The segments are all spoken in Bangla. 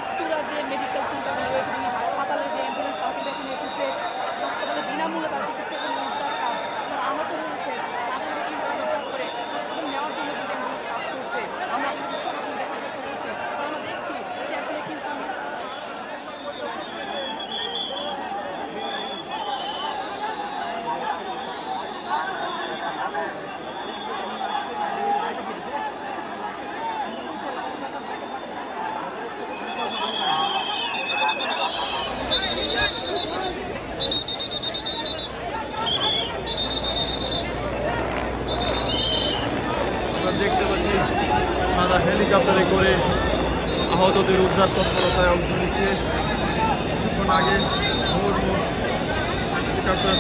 উত্তরা যে মেডিকেল সেন্টারগুলো রয়েছে মানে হাসপাতালের যে অ্যাম্বুলেন্স তারা কিন্তু এখন এসেছে হাসপাতালে বিনামূল্যে তার চিকিৎসা জন্য উদ্ধার কাজ যারা আহত হয়েছে তাদেরকে কিন্তু উদ্ধার করে হাসপাতালে নেওয়ার জন্য কিন্তু অ্যাম্বুলেন্স কাজ করছে আমরা কিন্তু সরাসরি দেখার চেষ্টা করছি আমরা দেখছি যে এখানে কিন্তু দেখতে পাচ্ছি তারা হেলিকপ্টারে করে আহতদের উদ্ধার তৎপরতায় অংশ নিচ্ছে। কিছুক্ষণ আগে হেলিকপ্টার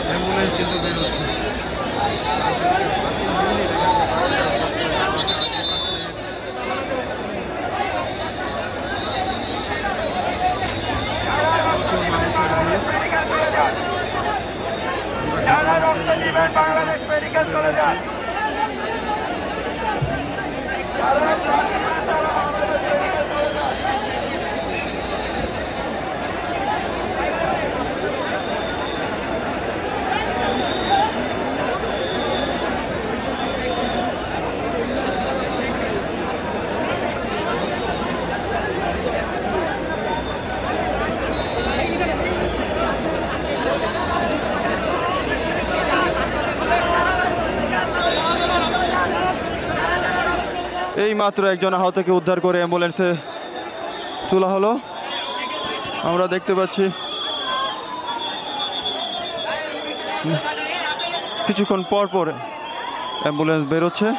অ্যাম্বুলেন্স কিন্তু বেরোচ্ছে। প্রচুর মানুষের বাংলাদেশ মেডিকেল কলেজে এই মাত্র একজন আহতকে উদ্ধার করে অ্যাম্বুলেন্সে তোলা হলো। আমরা দেখতে পাচ্ছি কিছুক্ষণ পর পর অ্যাম্বুলেন্স বেরোচ্ছে।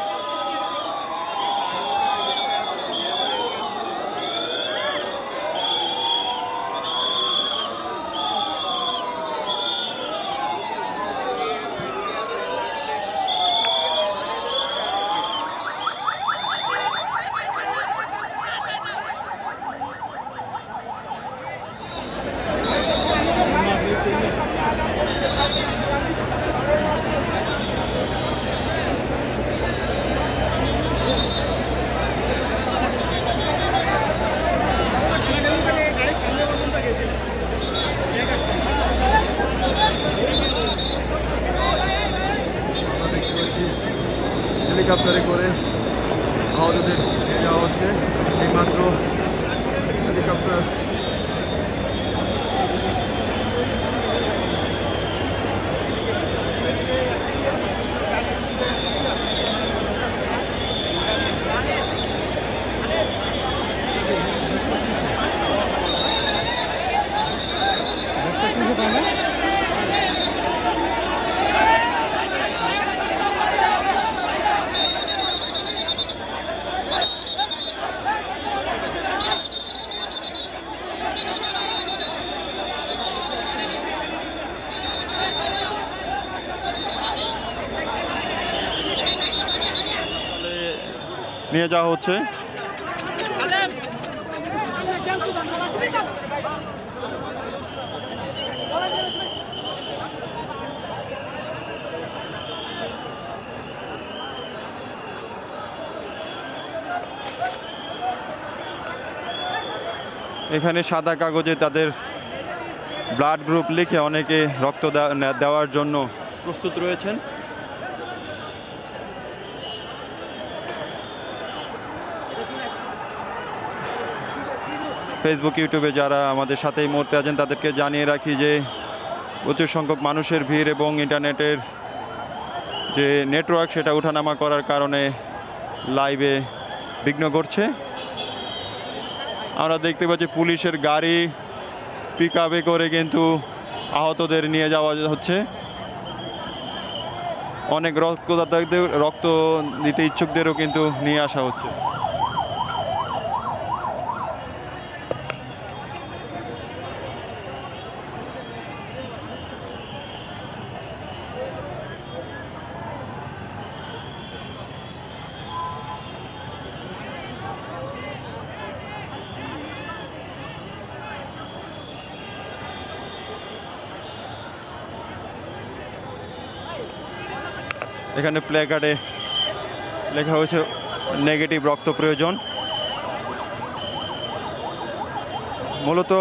হেলিকপ্টারে করে আহতদের নিয়ে যাওয়া হচ্ছে। এইমাত্র হেলিকপ্টার নিয়ে যাওয়া হচ্ছে। এখানে সাদা কাগজে তাদের ব্লাড গ্রুপ লিখে অনেকে রক্ত দেওয়ার জন্য প্রস্তুত রয়েছেন। ফেসবুক ইউটিউবে যারা আমাদের সাথে এই মুহূর্তে আছেন তাদেরকে জানিয়ে রাখি যে প্রচুর সংখ্যক মানুষের ভিড় এবং ইন্টারনেটের যে নেটওয়ার্ক সেটা ওঠানামা করার কারণে লাইভে বিঘ্ন ঘটছে। আমরা দেখতে পাচ্ছি পুলিশের গাড়ি পিকআপে করে কিন্তু আহতদের নিয়ে যাওয়া হচ্ছে। অনেক রক্তদাতাদের রক্ত দিতে ইচ্ছুকদেরও কিন্তু নিয়ে আসা হচ্ছে। এখানে প্ল্যাকার্ডে লেখা হয়েছে নেগেটিভ রক্ত প্রয়োজন। মূলত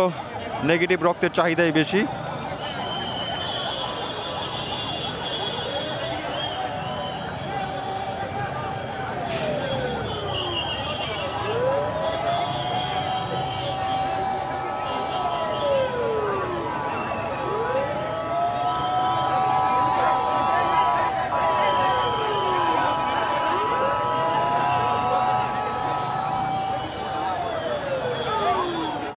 নেগেটিভ রক্তের চাহিদাই বেশি।